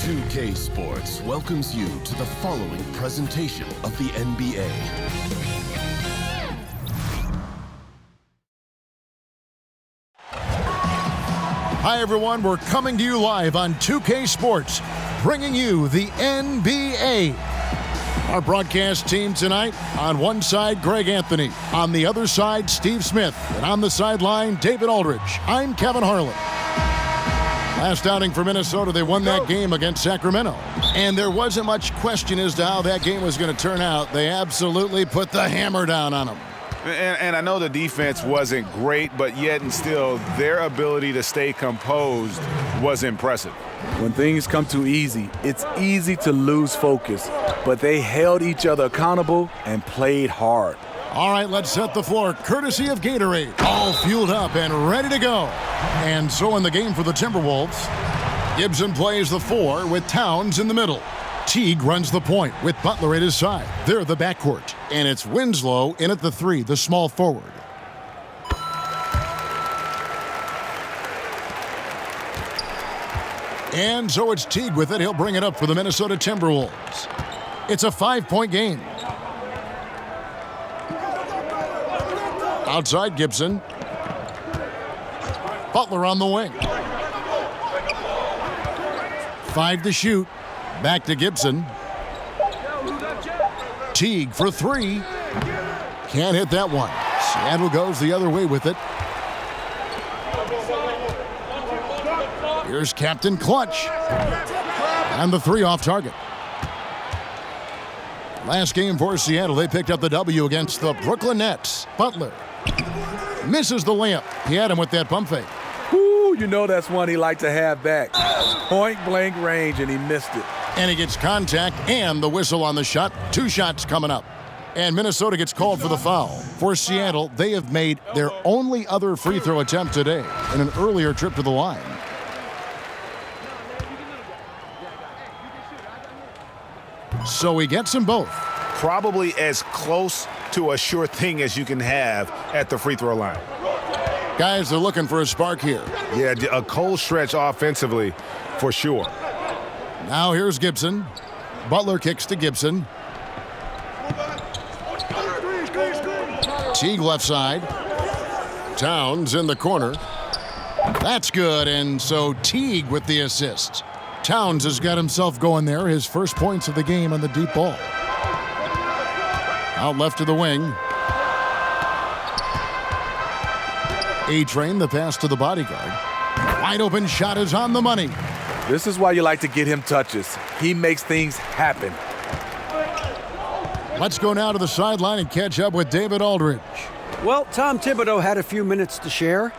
2K Sports welcomes you to the following presentation of the NBA. Hi everyone, we're coming to you live on 2K Sports, bringing you the NBA. Our broadcast team tonight, on one side, Greg Anthony. On the other side, Steve Smith. And on the sideline, David Aldridge. I'm Kevin Harlan. Last outing for Minnesota, they won that game against Sacramento. And there wasn't much question as to how that game was going to turn out. They absolutely put the hammer down on them. And I know the defense wasn't great, but yet and still, their ability to stay composed was impressive. When things come too easy, it's easy to lose focus. But they held each other accountable and played hard. All right, let's set the floor, courtesy of Gatorade. All fueled up and ready to go. And so in the game for the Timberwolves, Gibson plays the 4 with Towns in the middle. Teague runs the point with Butler at his side. They're the backcourt. And it's Winslow in at the 3, the small forward. And so it's Teague with it. He'll bring it up for the Minnesota Timberwolves. It's a 5-point game. Outside Gibson. Butler on the wing. 5 to shoot. Back to Gibson. Teague for 3. Can't hit that one. Seattle goes the other way with it. Here's Captain Clutch. And the 3 off target. Last game for Seattle, they picked up the W against the Brooklyn Nets. Butler misses the layup. He had him with that pump fake. Ooh, you know that's one he liked to have back. Point blank range, and he missed it. And he gets contact and the whistle on the shot. 2 shots coming up. And Minnesota gets called for the foul. For Seattle, they have made their only other free throw attempt today in an earlier trip to the line. So he gets them both. Probably as close to a sure thing as you can have at the free throw line. Guys, they're looking for a spark here. Yeah, a cold stretch offensively for sure. Now here's Gibson. Butler kicks to Gibson. Teague left side. Towns in the corner. That's good, and so Teague with the assist. Towns has got himself going there, his first points of the game on the deep ball. Out left to the wing. A-Train, the pass to the bodyguard. Wide open shot is on the money. This is why you like to get him touches. He makes things happen. Let's go now to the sideline and catch up with David Aldridge. Well, Tom Thibodeau had a few minutes to share.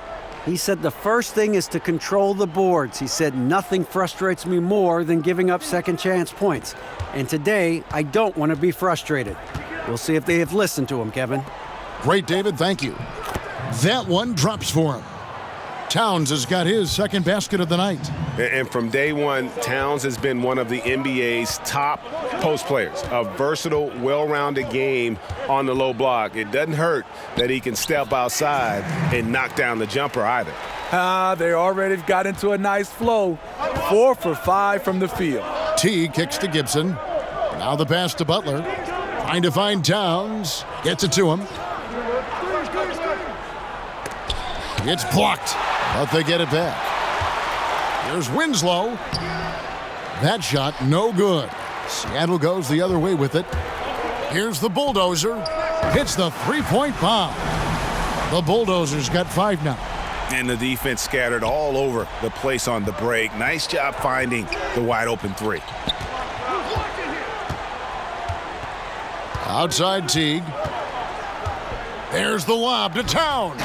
He said the first thing is to control the boards. He said nothing frustrates me more than giving up second chance points. And today, I don't want to be frustrated. We'll see if they have listened to him, Kevin. Great, David. Thank you. That one drops for him. Towns has got his second basket of the night. And from day one, Towns has been one of the NBA's top post players. A versatile, well-rounded game on the low block. It doesn't hurt that he can step outside and knock down the jumper either. They already got into a nice flow. 4 for 5 from the field. T kicks to Gibson. Now the pass to Butler. Trying to find Towns. Gets it to him. It's blocked, but they get it back. Here's Winslow. That shot, no good. Seattle goes the other way with it. Here's the Bulldozer. Hits the three-point bomb. The Bulldozer's got 5 now. And the defense scattered all over the place on the break. Nice job finding the wide-open 3. Outside Teague. There's the lob to Towns.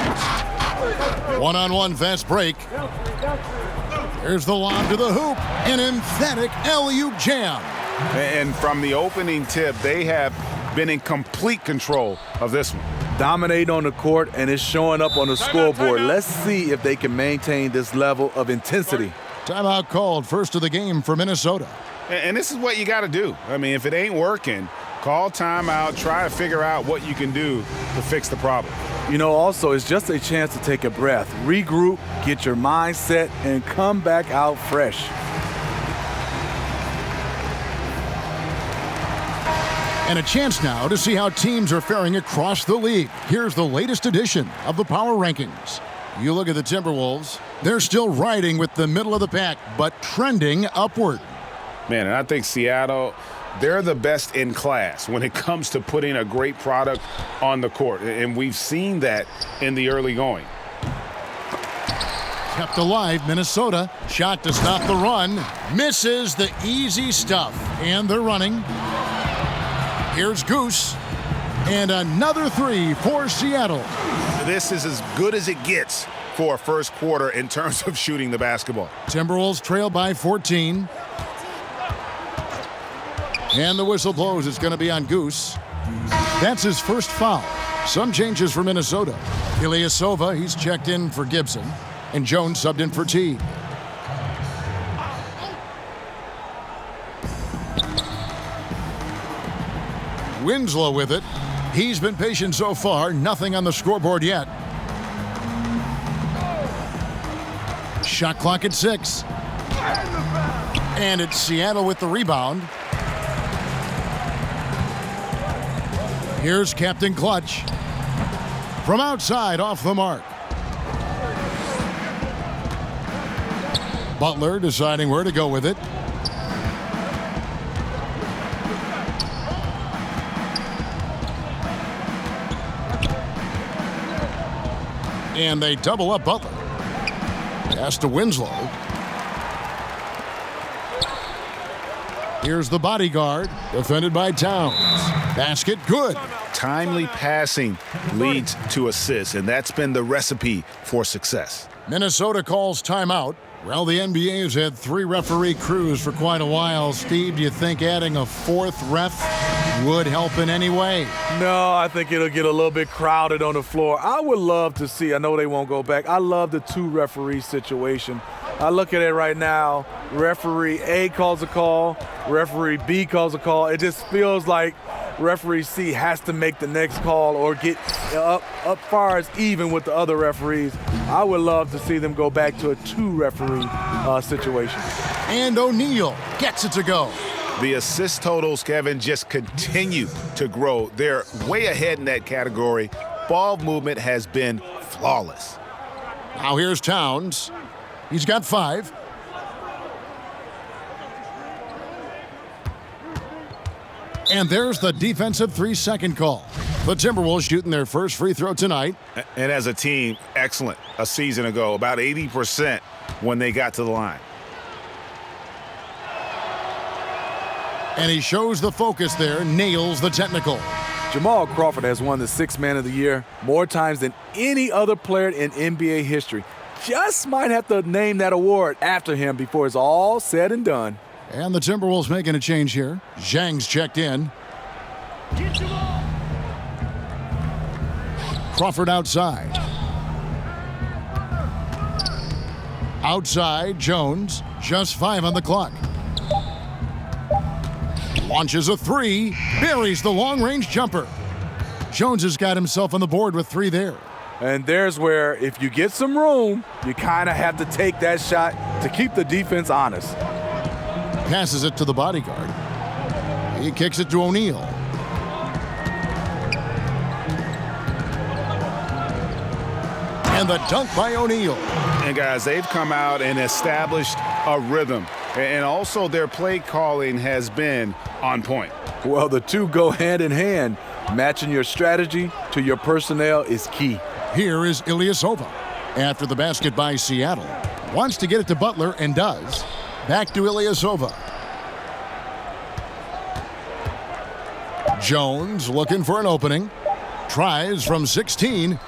One-on-one fast break. Here's the lob to the hoop. An emphatic alley-oop jam. And from the opening tip, they have been in complete control of this one. Dominate on the court, and it's showing up on the scoreboard. Let's see if they can maintain this level of intensity. Timeout called, first of the game for Minnesota. And this is what you got to do. I mean, if it ain't working, call timeout, try to figure out what you can do to fix the problem. You know, also, it's just a chance to take a breath, regroup, get your mind set, and come back out fresh. And a chance now to see how teams are faring across the league. Here's the latest edition of the Power Rankings. You look at the Timberwolves, they're still riding with the middle of the pack, but trending upward. Man, and I think Seattle, they're the best in class when it comes to putting a great product on the court. And we've seen that in the early going. Kept alive, Minnesota. Shot to stop the run. Misses the easy stuff. And they're running. Here's Goose. And another three for Seattle. This is as good as it gets for a first quarter in terms of shooting the basketball. Timberwolves trail by 14. And the whistle blows. It's going to be on Goose. That's his first foul. Some changes for Minnesota. Ilyasova, he's checked in for Gibson. And Jones subbed in for T. Winslow with it. He's been patient so far. Nothing on the scoreboard yet. Shot clock at 6. And it's Seattle with the rebound. Here's Captain Clutch. From outside, off the mark. Butler deciding where to go with it. And they double up Butler. Pass to Winslow. Here's the bodyguard, defended by Towns. Basket good. Timely passing leads to assists, and that's been the recipe for success. Minnesota calls timeout. Well, the NBA has had 3 referee crews for quite a while. Steve, do you think adding a 4th ref would help in any way? No, I think it'll get a little bit crowded on the floor. I would love to see, I know they won't go back, I love the 2 referee situation. I look at it right now, referee A calls a call, referee B calls a call. It just feels like referee C has to make the next call or get up far as even with the other referees. I would love to see them go back to a 2 referee situation. And O'Neal gets it to go. The assist totals, Kevin, just continue to grow. They're way ahead in that category. Ball movement has been flawless. Now here's Towns. He's got 5. And there's the defensive 3-second call. The Timberwolves shooting their first free throw tonight. And as a team, excellent a season ago, about 80% when they got to the line. And he shows the focus there, nails the technical. Jamal Crawford has won the 6th Man of the Year more times than any other player in NBA history. Just might have to name that award after him before it's all said and done. And the Timberwolves making a change here. Zhang's checked in. Crawford outside. Outside, Jones. Just 5 on the clock. Launches a 3. Buries the long-range jumper. Jones has got himself on the board with 3 there. And there's where, if you get some room, you kind of have to take that shot to keep the defense honest. Passes it to the bodyguard. He kicks it to O'Neal. And the dunk by O'Neal. And guys, they've come out and established a rhythm. And also their play calling has been on point. Well, the 2 go hand in hand. Matching your strategy to your personnel is key. Here is Ilyasova. After the basket by Seattle. Wants to get it to Butler and does. Back to Ilyasova. Jones looking for an opening. Tries from 16.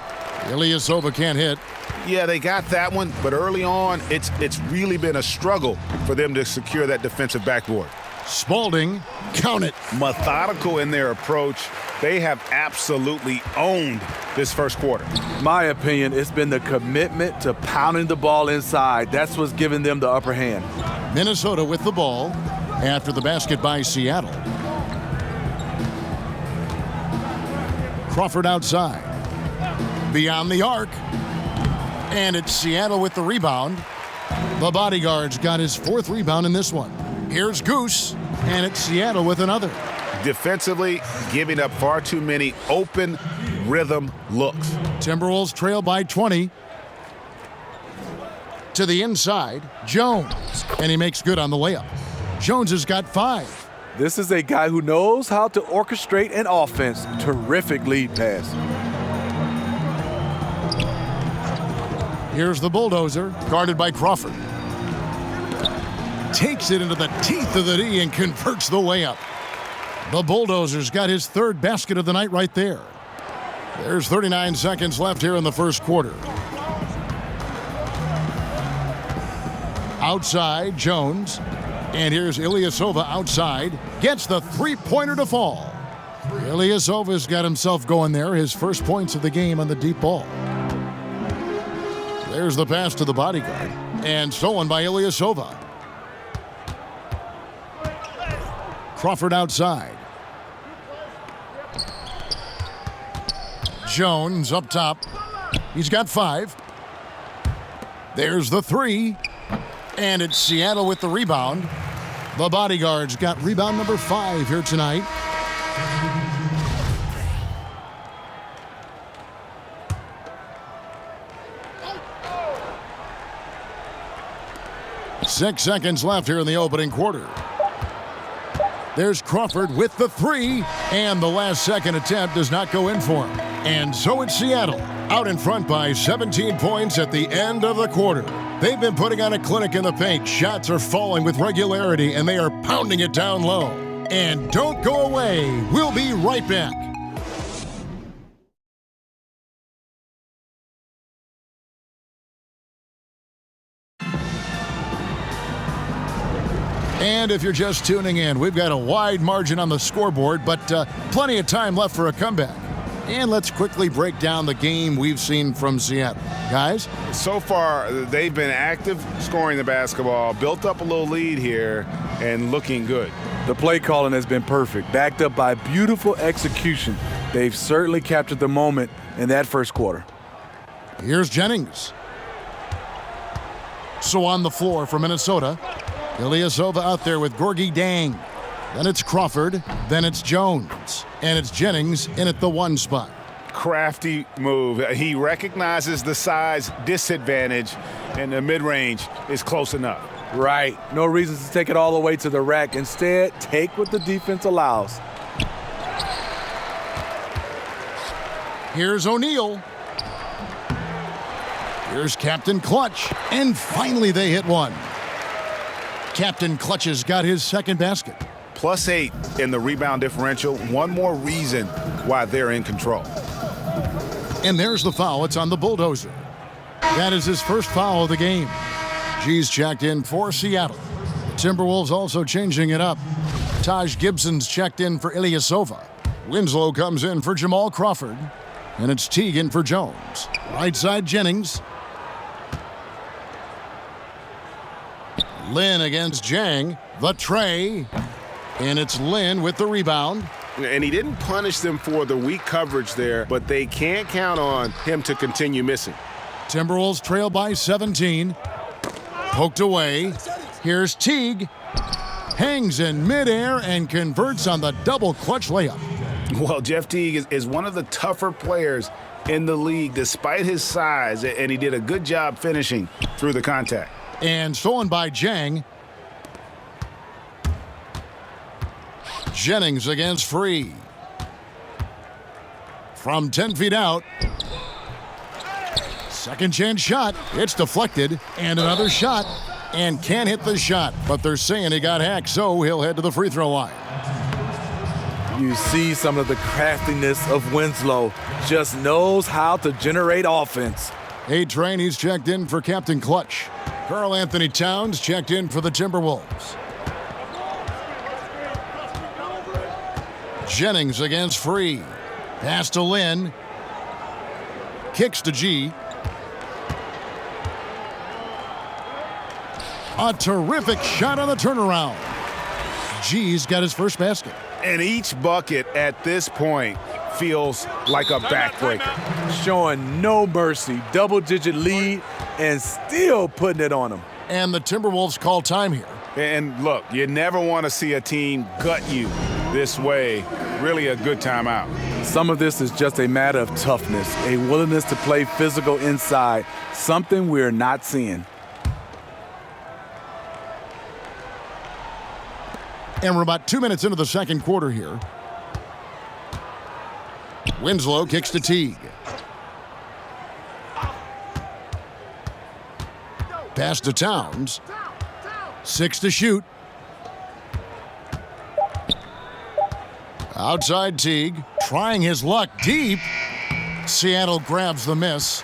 Ilyasova can't hit. Yeah, they got that one, but early on, it's really been a struggle for them to secure that defensive backboard. Spalding, count it. Methodical in their approach. They have absolutely owned this first quarter. My opinion, it's been the commitment to pounding the ball inside. That's what's giving them the upper hand. Minnesota with the ball after the basket by Seattle. Crawford outside. Beyond the arc. And it's Seattle with the rebound. The bodyguard's got his 4th rebound in this one. Here's Goose, and it's Seattle with another. defensively giving up far too many open rhythm looks. Timberwolves trail by 20. To the inside, Jones, and he makes good on the layup. Jones has got 5. This is a guy who knows how to orchestrate an offense. Terrific lead pass. Here's the bulldozer, guarded by Crawford. Takes it into the teeth of the D and converts the layup. The bulldozer's got his 3rd basket of the night right there. There's 39 seconds left here in the first quarter. Outside, Jones. And here's Ilyasova outside. Gets the three-pointer to fall. Ilyasova's got himself going there. His first points of the game on the deep ball. There's the pass to the bodyguard. And stolen by Ilyasova. Crawford outside. Jones up top. He's got 5. There's the 3. And it's Seattle with the rebound. The bodyguard's got rebound number 5 here tonight. Six seconds left here in the opening quarter. There's Crawford with the 3, and the last second attempt does not go in for him. And so it's Seattle, out in front by 17 points at the end of the quarter. They've been putting on a clinic in the paint. Shots are falling with regularity, and they are pounding it down low. And don't go away. We'll be right back. And if you're just tuning in, we've got a wide margin on the scoreboard, but plenty of time left for a comeback. And let's quickly break down the game we've seen from Seattle. Guys? So far, they've been active scoring the basketball, built up a little lead here, and looking good. The play calling has been perfect, backed up by beautiful execution. They've certainly captured the moment in that first quarter. Here's Jennings. So on the floor for Minnesota, Ilyasova out there with Gorgie Dang. Then it's Crawford, then it's Jones, and it's Jennings in at the 1 spot. Crafty move. He recognizes the size disadvantage, and the mid-range is close enough. Right. No reason to take it all the way to the rack. Instead, take what the defense allows. Here's O'Neal. Here's Captain Clutch, and finally they hit one. Captain Clutch has got his 2nd basket. +8 in the rebound differential. One more reason why they're in control. And there's the foul. It's on the bulldozer. That is his first foul of the game. G's checked in for Seattle. Timberwolves also changing it up. Taj Gibson's checked in for Ilyasova. Winslow comes in for Jamal Crawford. And it's Teague for Jones. Right side Jennings. Lin against Jang. The tray. And it's Lin with the rebound. And he didn't punish them for the weak coverage there, but they can't count on him to continue missing. Timberwolves trail by 17. Poked away. Here's Teague. Hangs in midair and converts on the double clutch layup. Well, Jeff Teague is one of the tougher players in the league despite his size, and he did a good job finishing through the contact. And stolen by Jang. Jennings against Free. From 10 feet out. Second chance shot. It's deflected. And another shot. And can't hit the shot. But they're saying he got hacked, so he'll head to the free throw line. You see some of the craftiness of Winslow. Just knows how to generate offense. A-Train, he's checked in for Captain Clutch. Karl Anthony Towns checked in for the Timberwolves. Jennings against Free. Pass to Lin. Kicks to G. A terrific shot on the turnaround. G's got his first basket. And each bucket at this point feels like a backbreaker. Showing no mercy. Double-digit lead and still putting it on them. And the Timberwolves call time here. And look, you never want to see a team gut you this way. Really a good timeout. Some of this is just a matter of toughness, a willingness to play physical inside, something we're not seeing. And we're about 2 minutes into the second quarter here. Winslow kicks to Teague. Pass to Towns. 6 to shoot. Outside Teague, trying his luck deep. Seattle grabs the miss.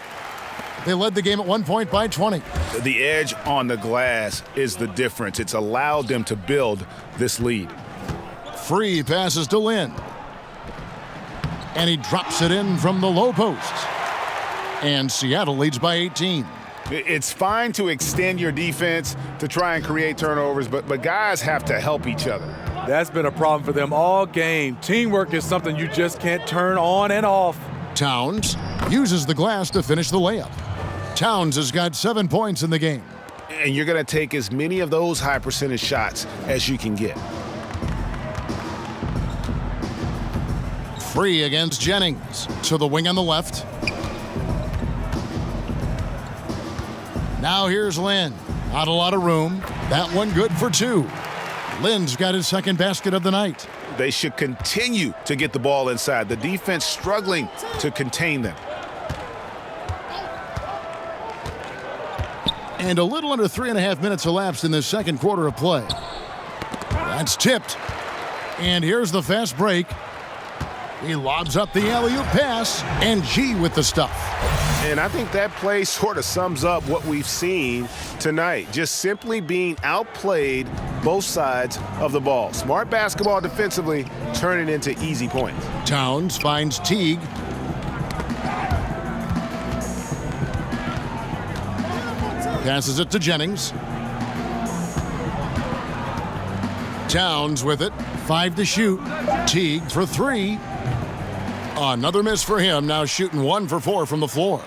They led the game at 1 point by 20. The edge on the glass is the difference. It's allowed them to build this lead. Free passes to Lynn. And he drops it in from the low post. And Seattle leads by 18. It's fine to extend your defense to try and create turnovers, but guys have to help each other. That's been a problem for them all game. Teamwork is something you just can't turn on and off. Towns uses the glass to finish the layup. Towns has got 7 points in the game. And you're going to take as many of those high percentage shots as you can get. Free against Jennings. To the wing on the left. Now here's Lynn. Not a lot of room. That one good for 2. Lynn's got his second basket of the night. They should continue to get the ball inside. The defense struggling to contain them. And a little under 3.5 minutes elapsed in this second quarter of play. That's tipped. And here's the fast break. He lobs up the alley-oop pass, and G with the stuff. And I think that play sort of sums up what we've seen tonight. Just simply being outplayed both sides of the ball. Smart basketball defensively, turning into easy points. Towns finds Teague. Passes it to Jennings. Towns with it. 5 to shoot. Teague for 3. Another miss for him, now shooting 1 for 4 from the floor.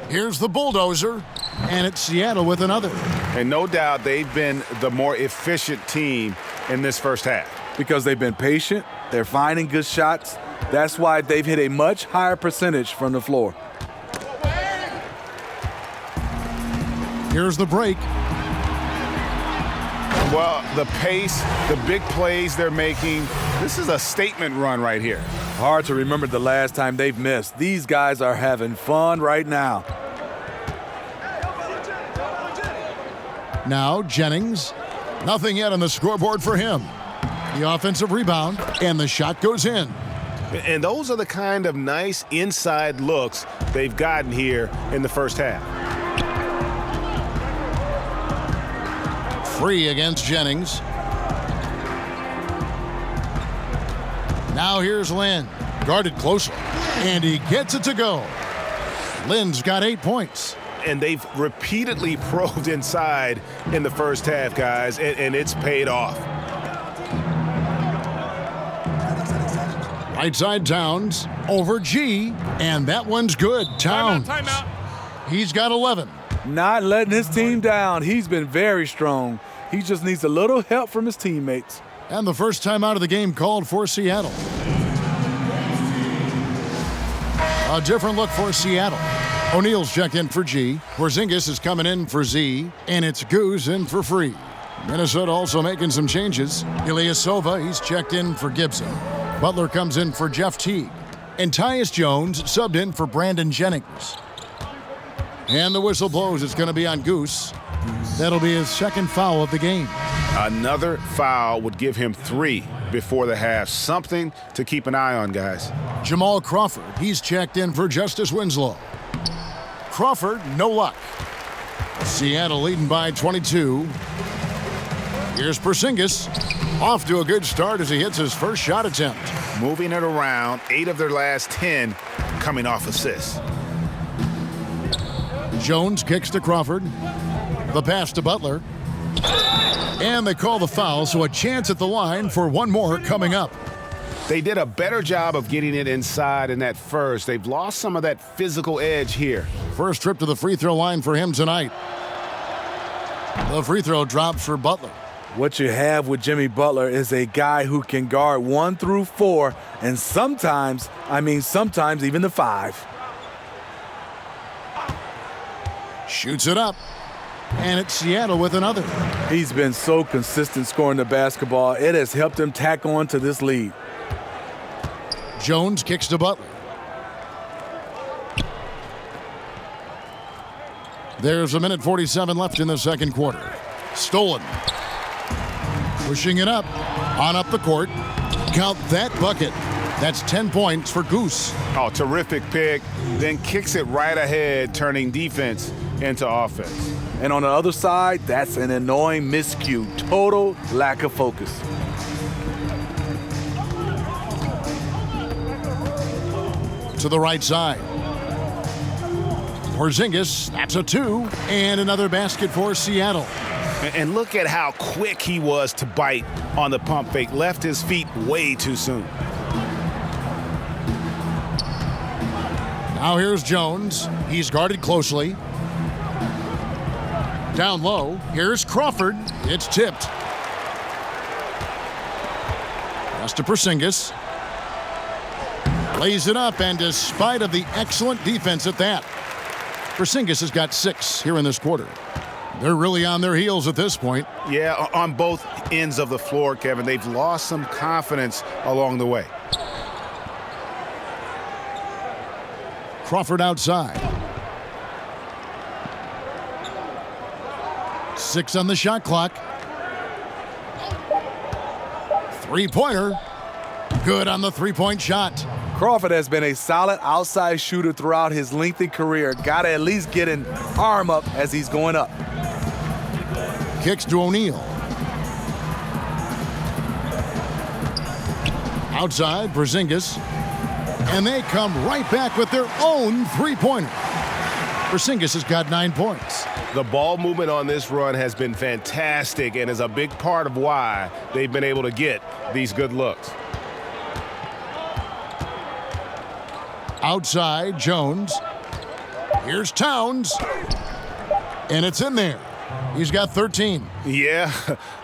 Here's the bulldozer, and it's Seattle with another. And no doubt they've been the more efficient team in this first half. Because they've been patient, they're finding good shots. That's why they've hit a much higher percentage from the floor. Here's the break. Well, the pace, the big plays they're making, this is a statement run right here. Hard to remember the last time they've missed. These guys are having fun right now. Now Jennings. Nothing yet on the scoreboard for him. The offensive rebound, and the shot goes in. And those are the kind of nice inside looks they've gotten here in the first half. Free against Jennings. Now here's Lynn. Guarded closely. And he gets it to go. Lynn's got 8 points. And they've repeatedly probed inside in the first half, guys, and it's paid off. Right side Towns. Over G. And that one's good. Towns. Timeout. He's got 11. Not letting his team down. He's been very strong. He just needs a little help from his teammates. And the first time out of the game called for Seattle. A different look for Seattle. O'Neal's checked in for G. Porzingis is coming in for Z. And it's Goose in for Free. Minnesota also making some changes. Ilyasova, he's checked in for Gibson. Butler comes in for Jeff Teague. And Tyus Jones subbed in for Brandon Jennings. And the whistle blows. It's going to be on Goose. That'll be his second foul of the game. Another foul would give him 3 before the half. Something to keep an eye on, guys. Jamal Crawford, he's checked in for Justice Winslow. Crawford, no luck. Seattle leading by 22. Here's Porzingis. Off to a good start as he hits his first shot attempt. Moving it around, 8 of their last 10 coming off assists. Jones kicks to Crawford. The pass to Butler. And they call the foul, so a chance at the line for one more coming up. They did a better job of getting it inside in that first. They've lost some of that physical edge here. First trip to the free throw line for him tonight. The free throw drops for Butler. What you have with Jimmy Butler is a guy who can guard 1 through 4, and sometimes even the 5. Shoots it up. And it's Seattle with another. He's been so consistent scoring the basketball. It has helped him tack on to this lead. Jones kicks to Butler. There's 1:47 left in the second quarter. Stolen. Pushing it up. On up the court. Count that bucket. That's 10 points for Goose. Oh, terrific pick. Then kicks it right ahead, turning defense into offense. And on the other side, that's an annoying miscue. Total lack of focus. To the right side. Porzingis, that's a 2. And another basket for Seattle. And look at how quick he was to bite on the pump fake. Left his feet way too soon. Now here's Jones. He's guarded closely. Down low. Here's Crawford. It's tipped. Pass to Porzingis. Lays it up, and despite of the excellent defense at that, Porzingis has got 6 here in this quarter. They're really on their heels at this point. Yeah, on both ends of the floor, Kevin. They've lost some confidence along the way. Crawford outside. 6 on the shot clock. 3-pointer. Good on the 3-point shot. Crawford has been a solid outside shooter throughout his lengthy career. Got to at least get an arm up as he's going up. Kicks to O'Neal. Outside, Porzingis. And they come right back with their own 3-pointer. Porzingis has got 9 points. The ball movement on this run has been fantastic and is a big part of why they've been able to get these good looks. Outside, Jones. Here's Towns. And it's in there. He's got 13. Yeah,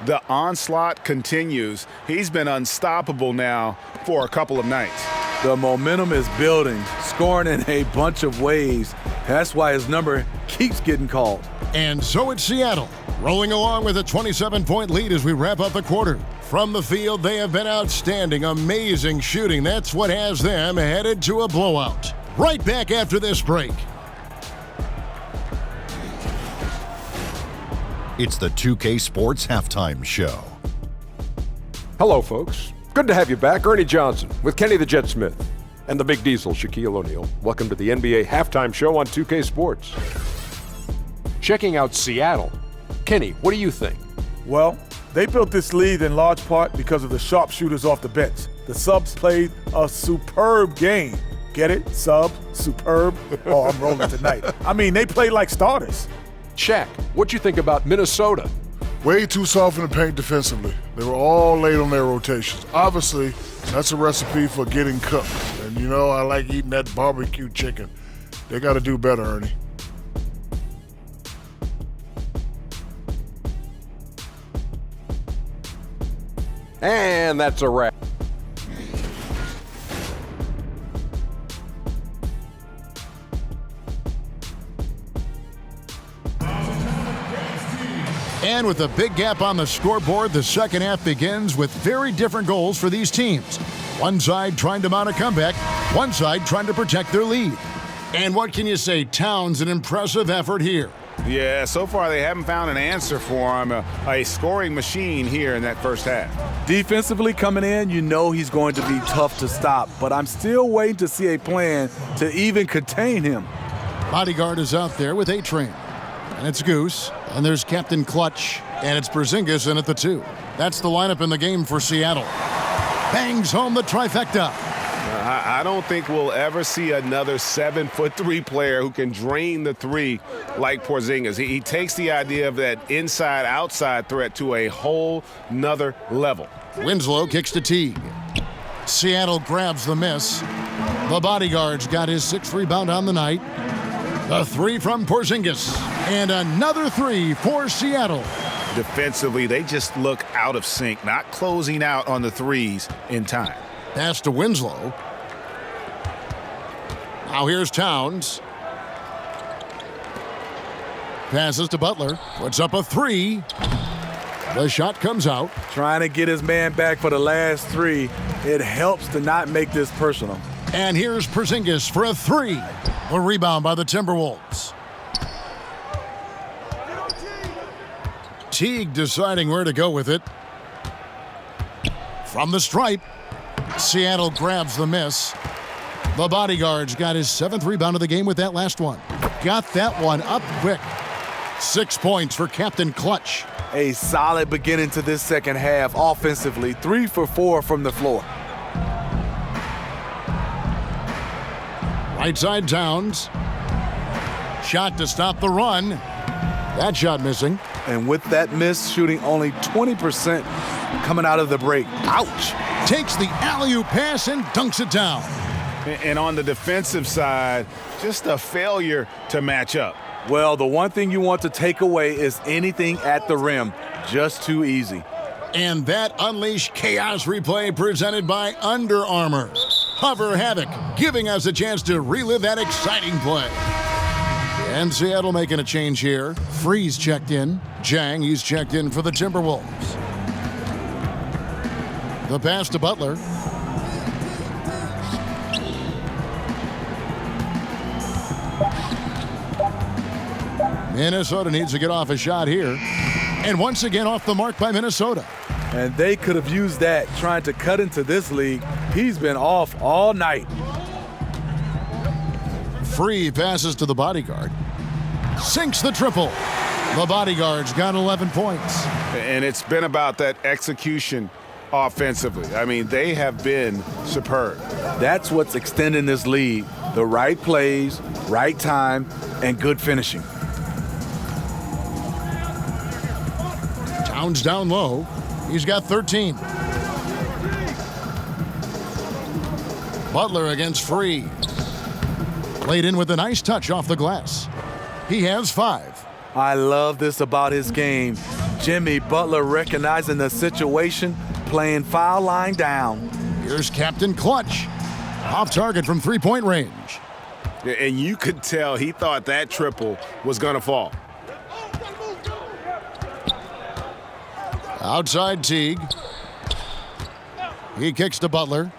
the onslaught continues. He's been unstoppable now for a couple of nights. The momentum is building, scoring in a bunch of ways. That's why his number keeps getting called. And so it's Seattle, rolling along with a 27-point lead as we wrap up the quarter. From the field, they have been outstanding, amazing shooting. That's what has them headed to a blowout. Right back after this break. It's the 2K Sports Halftime Show. Hello, folks. Good to have you back. Ernie Johnson with Kenny the Jet Smith and the Big Diesel, Shaquille O'Neal. Welcome to the NBA Halftime Show on 2K Sports. Checking out Seattle. Kenny, what do you think? Well, they built this lead in large part because of the sharpshooters off the bench. The subs played a superb game. Get it? Sub? Superb? Oh, I'm rolling tonight. I mean, they played like starters. Shaq, what you think about Minnesota? Way too soft in the paint defensively. They were all late on their rotations. Obviously, that's a recipe for getting cooked. And you know, I like eating that barbecue chicken. They got to do better, Ernie. And that's a wrap. And with a big gap on the scoreboard, the second half begins with very different goals for these teams. One side trying to mount a comeback, one side trying to protect their lead. And what can you say? Towns, an impressive effort here. Yeah, so far they haven't found an answer for him. A scoring machine here in that first half. Defensively coming in, you know he's going to be tough to stop, but I'm still waiting to see a plan to even contain him. Bodyguard is out there with A-Train. And it's Goose, and there's Captain Clutch, and it's Porzingis in at the 2. That's the lineup in the game for Seattle. Bangs home the trifecta. I don't think we'll ever see another 7'3" player who can drain the 3 like Porzingis. He takes the idea of that inside-outside threat to a whole nother level. Winslow kicks to Teague. Seattle grabs the miss. The Bodyguard's got his 6th rebound on the night. The 3 from Porzingis. And another 3 for Seattle. defensively, they just look out of sync, not closing out on the threes in time. Pass to Winslow. Now here's Towns. Passes to Butler. Puts up a three. The shot comes out. Trying to get his man back for the last three. It helps to not make this personal. And here's Porzingis for a three. A rebound by the Timberwolves. Teague deciding where to go with it. From the stripe, Seattle grabs the miss. The bodyguard's got his 7th rebound of the game with that last one. Got that one up quick. 6 points for Captain Clutch. A solid beginning to this second half offensively. 3 for 4 from the floor. Right side Towns. Shot to stop the run. That shot missing. And with that miss, shooting only 20% coming out of the break. Ouch. Takes the alley-oop pass and dunks it down. And on the defensive side, just a failure to match up. Well, the one thing you want to take away is anything at the rim. Just too easy. And that Unleash Chaos replay presented by Under Armour. Hover Havoc, giving us a chance to relive that exciting play. And Seattle making a change here. Freeze checked in. Jang, he's checked in for the Timberwolves. The pass to Butler. Minnesota needs to get off a shot here. And once again off the mark by Minnesota. And they could have used that trying to cut into this league. He's been off all night. Free passes to the bodyguard. Sinks the triple. The bodyguard's got 11 points. And it's been about that execution offensively. I mean, they have been superb. That's what's extending this lead. The right plays, right time, and good finishing. Towns down low. He's got 13. Butler against Free. Played in with a nice touch off the glass. He has 5. I love this about his game. Jimmy Butler recognizing the situation, playing foul line down. Here's Captain Clutch. Off target from three-point range. And you could tell he thought that triple was going to fall. Outside Teague. He kicks to Butler.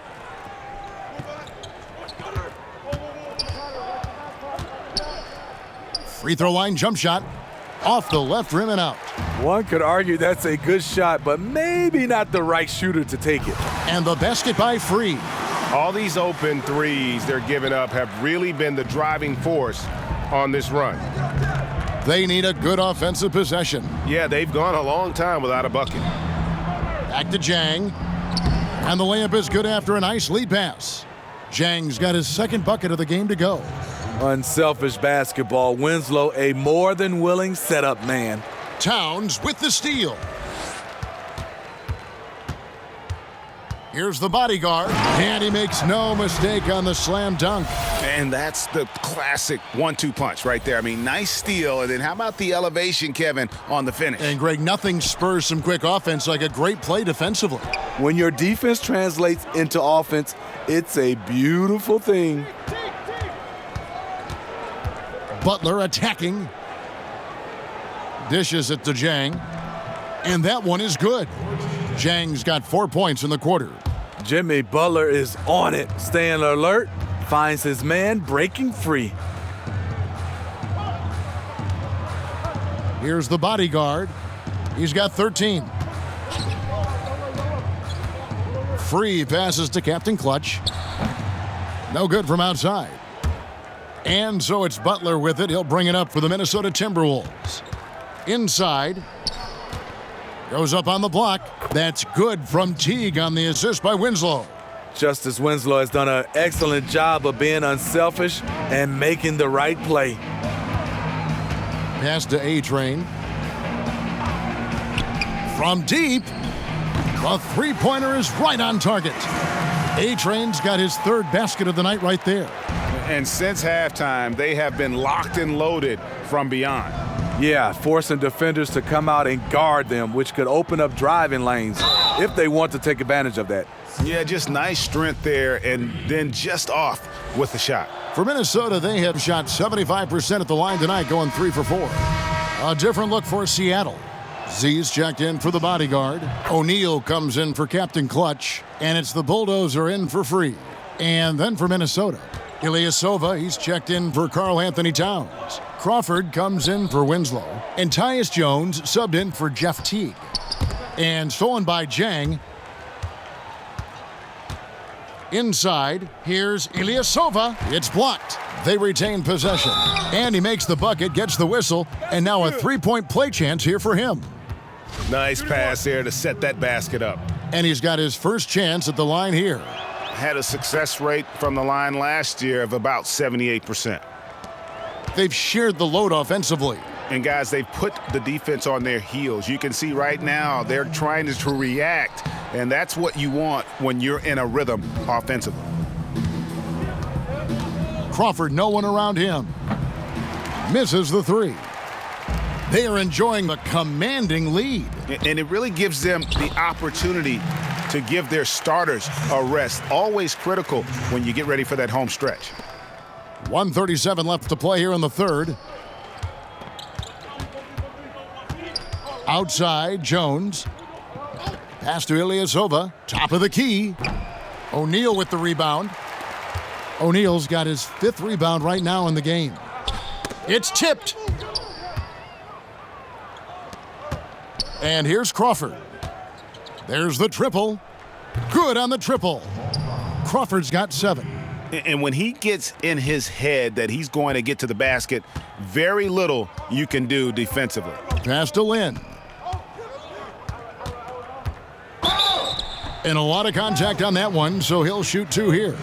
Free throw line jump shot. Off the left rim and out. One could argue that's a good shot, but maybe not the right shooter to take it. And the basket by Free. All these open threes they're giving up have really been the driving force on this run. They need a good offensive possession. Yeah, they've gone a long time without a bucket. Back to Jang. And the layup is good after a nice lead pass. Jang's got his 2nd bucket of the game to go. Unselfish basketball. Winslow, a more than willing setup man. Towns with the steal. Here's the bodyguard, and he makes no mistake on the slam dunk. And that's the classic 1-2 punch right there. I mean, nice steal, and then how about the elevation, Kevin, on the finish? And Greg, nothing spurs some quick offense like a great play defensively. When your defense translates into offense, it's a beautiful thing. Butler attacking. Dishes it to Jang. And that one is good. Jang's got 4 points in the quarter. Jimmy Butler is on it, staying alert, finds his man breaking free. Here's the bodyguard. He's got 13. Free passes to Captain Clutch. No good from outside. And so it's Butler with it. He'll bring it up for the Minnesota Timberwolves. Inside. Goes up on the block. That's good from Teague on the assist by Winslow. Justice Winslow has done an excellent job of being unselfish and making the right play. Pass to A-Train. From deep. The three-pointer is right on target. A-Train's got his 3rd basket of the night right there. And since halftime, they have been locked and loaded from beyond. Yeah, forcing defenders to come out and guard them, which could open up driving lanes if they want to take advantage of that. Yeah, just nice strength there, and then just off with the shot. For Minnesota, they have shot 75% at the line tonight, going 3 for 4. A different look for Seattle. Z's checked in for the bodyguard. O'Neal comes in for Captain Clutch, and it's the Bulldozer in for Free. And then for Minnesota, Ilyasova, he's checked in for Karl Anthony Towns. Crawford comes in for Winslow, and Tyus Jones subbed in for Jeff Teague. And stolen by Jang. Inside, here's Ilyasova. It's blocked. They retain possession. And he makes the bucket, gets the whistle, and now a three-point play chance here for him. Nice pass there to set that basket up. And he's got his first chance at the line here. Had a success rate from the line last year of about 78%. They've shared the load offensively. And guys, they've put the defense on their heels. You can see right now they're trying to react, and that's what you want when you're in a rhythm offensively. Crawford, no one around him. Misses the three. They are enjoying the commanding lead. And it really gives them the opportunity to give their starters a rest. Always critical when you get ready for that home stretch. 1:37 left to play here in the third. Outside, Jones. Pass to Ilyasova. Top of the key. O'Neal with the rebound. O'Neal's got his 5th rebound right now in the game. It's tipped. And here's Crawford. There's the triple. Good on the triple. Crawford's got 7. And when he gets in his head that he's going to get to the basket, very little you can do defensively. Pass to Lynn. And a lot of contact on that one, so he'll shoot 2 here.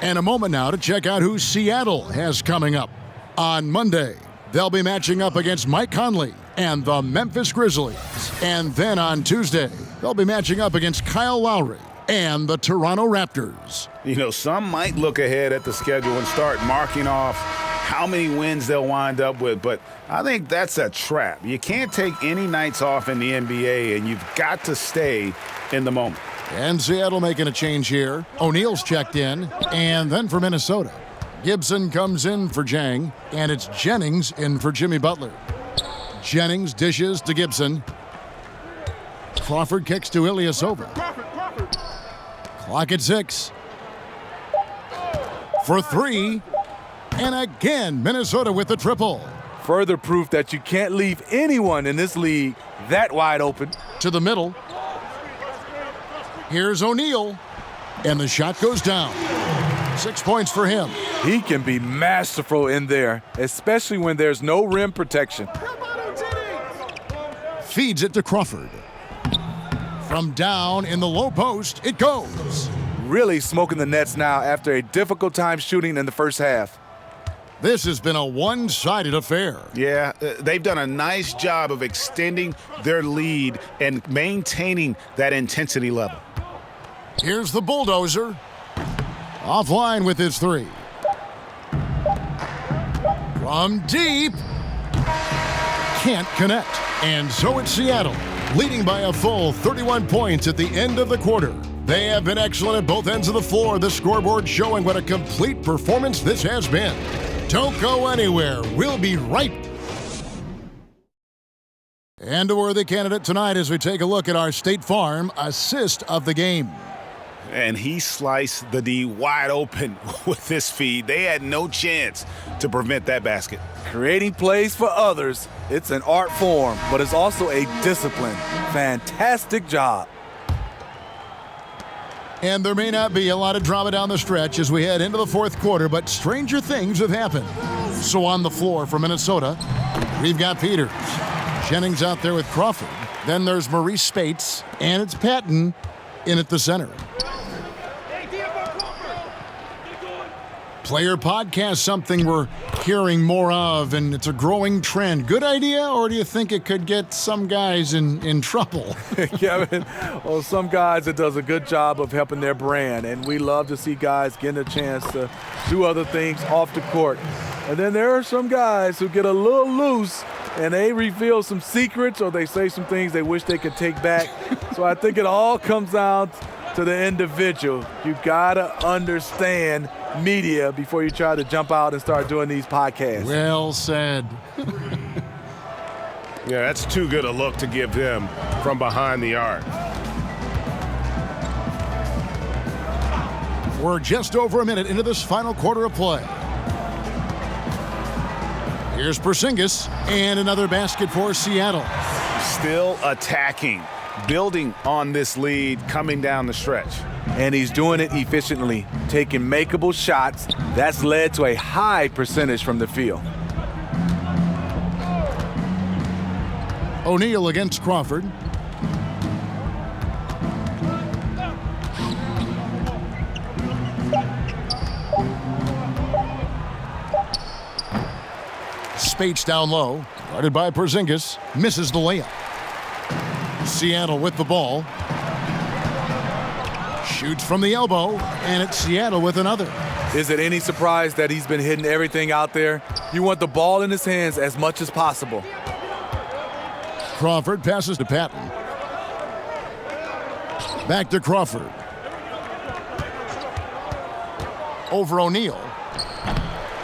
And a moment now to check out who Seattle has coming up. On Monday, they'll be matching up against Mike Conley and the Memphis Grizzlies. And then on Tuesday, they'll be matching up against Kyle Lowry and the Toronto Raptors. You know, some might look ahead at the schedule and start marking off how many wins they'll wind up with, but I think that's a trap. You can't take any nights off in the NBA, and you've got to stay in the moment. And Seattle making a change here. O'Neal's checked in, and then for Minnesota, Gibson comes in for Jang, and it's Jennings in for Jimmy Butler. Jennings dishes to Gibson. Crawford kicks to Ilyasova. Clock at 6. For 3. And again, Minnesota with the triple. Further proof that you can't leave anyone in this league that wide open. To the middle. Here's O'Neal. And the shot goes down. 6 points for him. He can be masterful in there, especially when there's no rim protection. Feeds it to Crawford. From down in the low post, it goes. Really smoking the nets now after a difficult time shooting in the first half. This has been a one-sided affair. Yeah, they've done a nice job of extending their lead and maintaining that intensity level. Here's the Bulldozer. Offline with his 3. From deep. Can't connect. And so it's Seattle, leading by a full 31 points at the end of the quarter. They have been excellent at both ends of the floor, the scoreboard showing what a complete performance this has been. Don't go anywhere. We'll be right. And a worthy candidate tonight as we take a look at our State Farm assist of the game. And he sliced the D wide open with this feed. They had no chance to prevent that basket. Creating plays for others, it's an art form, but it's also a discipline. Fantastic job. And there may not be a lot of drama down the stretch as we head into the fourth quarter, but stranger things have happened. So on the floor for Minnesota, we've got Peters. Jennings out there with Crawford. Then there's Maurice Spates, and it's Patton in at the center. Player podcast, something we're hearing more of, and it's a growing trend. Good idea, or do you think it could get some guys in trouble? Kevin, well, some guys, it does a good job of helping their brand, and we love to see guys getting a chance to do other things off the court. And then there are some guys who get a little loose and they reveal some secrets or they say some things they wish they could take back. So I think it all comes down to the individual. You gotta understand media before you try to jump out and start doing these podcasts. Well said. Yeah, that's too good a look to give them from behind the arc. We're just over a minute into this final quarter of play. Here's Porzingis, and another basket for Seattle. Still attacking, building on this lead coming down the stretch. And he's doing it efficiently, taking makeable shots. That's led to a high percentage from the field. O'Neal against Crawford. Spates down low, guarded by Porzingis, misses the layup. Seattle with the ball. Shoots from the elbow, and it's Seattle with another. Is it any surprise that he's been hitting everything out there? You want the ball in his hands as much as possible. Crawford passes to Patton. Back to Crawford. Over O'Neal.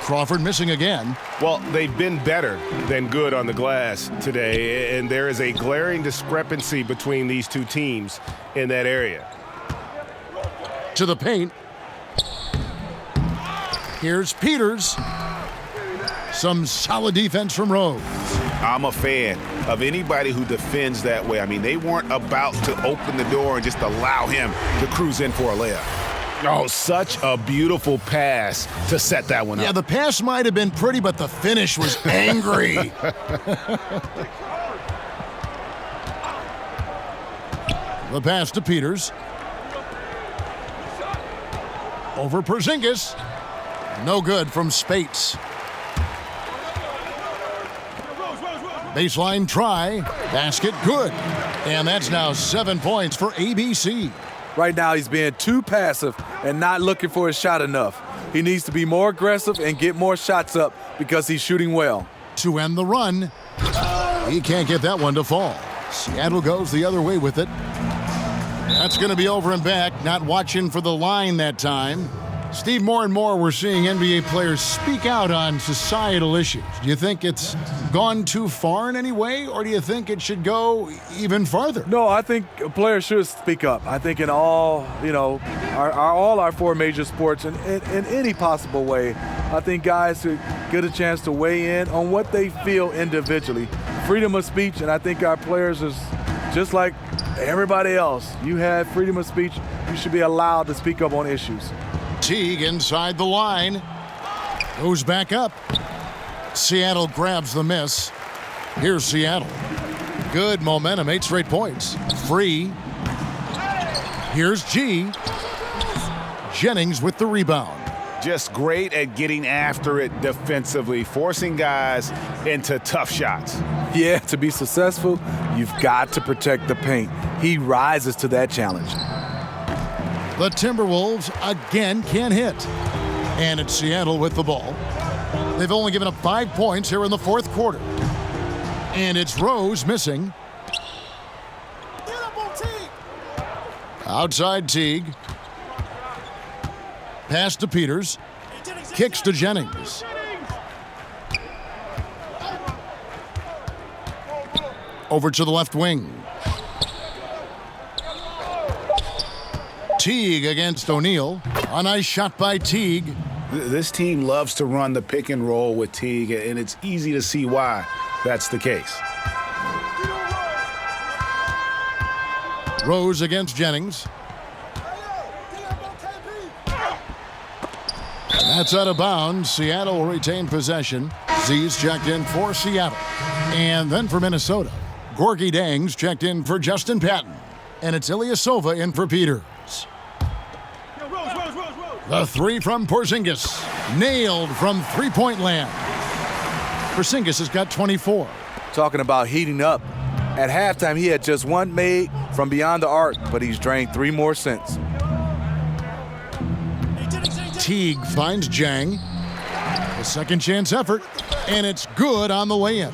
Crawford missing again. Well, they've been better than good on the glass today, and there is a glaring discrepancy between these two teams in that area. To the paint. Here's Peters. Some solid defense from Rose. I'm a fan of anybody who defends that way. I mean, they weren't about to open the door and just allow him to cruise in for a layup. Oh, such a beautiful pass to set that one up. Yeah, the pass might have been pretty, but the finish was angry. The pass to Peters. Over Porzingis. No good from Spates. Baseline try. Basket good. And that's now 7 points for ABC. Right now he's being too passive and not looking for his shot enough. He needs to be more aggressive and get more shots up because he's shooting well. To end the run. He can't get that one to fall. Seattle goes the other way with it. That's going to be over and back. Not watching for the line that time. Steve, more and more we're seeing NBA players speak out on societal issues. Do you think it's gone too far in any way, or do you think it should go even farther? No, I think players should speak up. I think in all, all our four major sports, in any possible way, I think guys should get a chance to weigh in on what they feel individually. Freedom of speech, and I think our players is just like everybody else. You have freedom of speech. You should be allowed to speak up on issues. Teague inside the line. Goes back up. Seattle grabs the miss. Here's Seattle. Good momentum, 8 straight points. Free. Here's G. Jennings with the rebound. Just great at getting after it defensively, forcing guys into tough shots. Yeah, to be successful, you've got to protect the paint. He rises to that challenge. The Timberwolves again can't hit. And it's Seattle with the ball. They've only given up 5 points here in the fourth quarter. And it's Rose missing. Outside Teague. Pass to Peters. Kicks to Jennings. Over to the left wing. Teague against O'Neal. A nice shot by Teague. This team loves to run the pick and roll with Teague, and it's easy to see why that's the case. Rose against Jennings. That's out of bounds. Seattle will retain possession. Z's checked in for Seattle. And then for Minnesota, Gorgie Dangs checked in for Justin Patton. And it's Ilyasova in for Peters. The three from Porzingis. Nailed from three-point land. Porzingis has got 24. Talking about heating up. At halftime, he had just one made from beyond the arc, but he's drained 3 more since. Teague finds Jang. A second chance effort, and it's good on the way-in.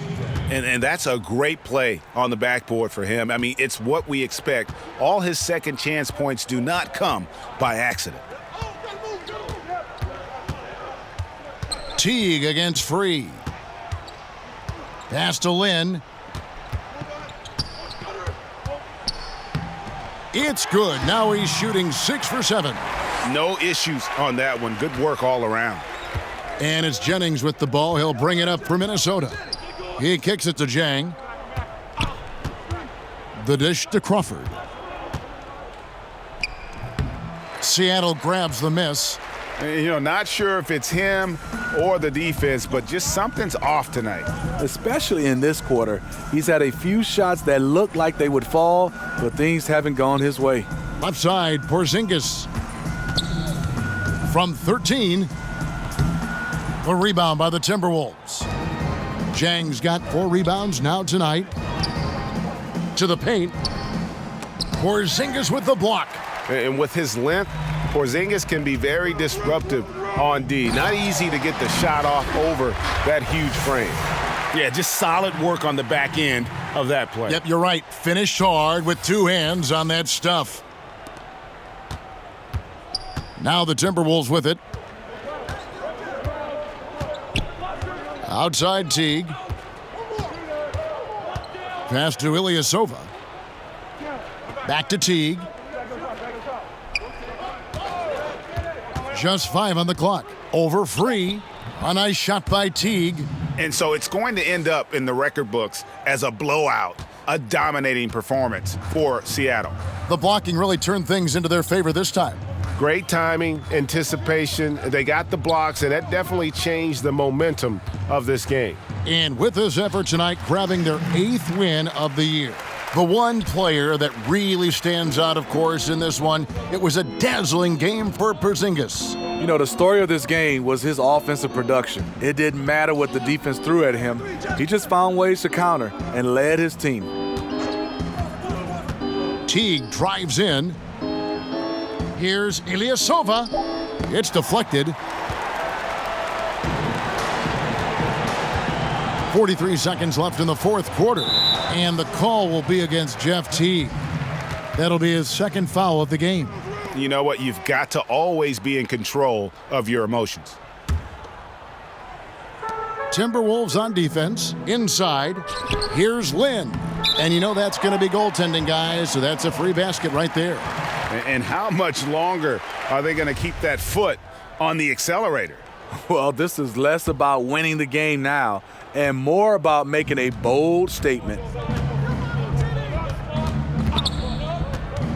And that's a great play on the backboard for him. I mean, it's what we expect. All his second chance points do not come by accident. Teague against Free. Pass to Lynn. It's good. Now he's shooting 6 for 7. No issues on that one. Good work all around. And it's Jennings with the ball. He'll bring it up for Minnesota. He kicks it to Jang. The dish to Crawford. Seattle grabs the miss. You know, not sure if it's him or the defense, but just something's off tonight. Especially in this quarter. He's had a few shots that looked like they would fall, but things haven't gone his way. Left side, Porzingis. From 13. A rebound by the Timberwolves. Jang's got 4 rebounds now tonight. To the paint. Porzingis with the block. And with his length, Porzingis can be very disruptive on D. Not easy to get the shot off over that huge frame. Yeah, just solid work on the back end of that play. Yep, you're right. Finished hard with 2 hands on that stuff. Now the Timberwolves with it. Outside Teague. Pass to Ilyasova. Back to Teague. Just 5 on the clock. Over Free. A nice shot by Teague. And so it's going to end up in the record books as a blowout, a dominating performance for Seattle. The blocking really turned things into their favor this time. Great timing, anticipation. They got the blocks, and that definitely changed the momentum of this game. And with this effort tonight, grabbing their 8th win of the year. The one player that really stands out, of course, in this one, it was a dazzling game for Porzingis. You know, the story of this game was his offensive production. It didn't matter what the defense threw at him. He just found ways to counter and led his team. Teague drives in. Here's Ilyasova. It's deflected. 43 seconds left in the 4th quarter. And the call will be against Jeff Teague. That'll be his 2nd foul of the game. You know what? You've got to always be in control of your emotions. Timberwolves on defense. Inside. Here's Lynn. And you know that's going to be goaltending, guys, so that's a free basket right there. And how much longer are they going to keep that foot on the accelerator? Well, this is less about winning the game now and more about making a bold statement.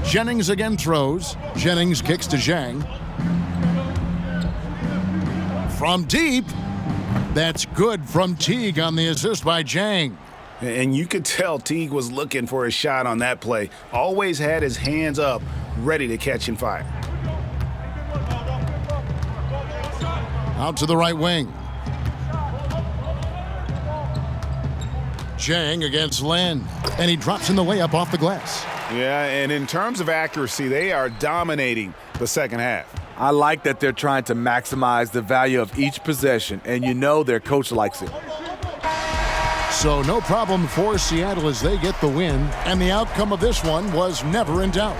Jennings again throws. Jennings kicks to Zhang. From deep. That's good from Teague on the assist by Zhang. And you could tell Teague was looking for a shot on that play. Always had his hands up, ready to catch and fire. Out to the right wing. Zhang against Lin. And he drops in the layup off the glass. Yeah, and in terms of accuracy, they are dominating the second half. I like that they're trying to maximize the value of each possession, and you know their coach likes it. So no problem for Seattle as they get the win, and the outcome of this one was never in doubt.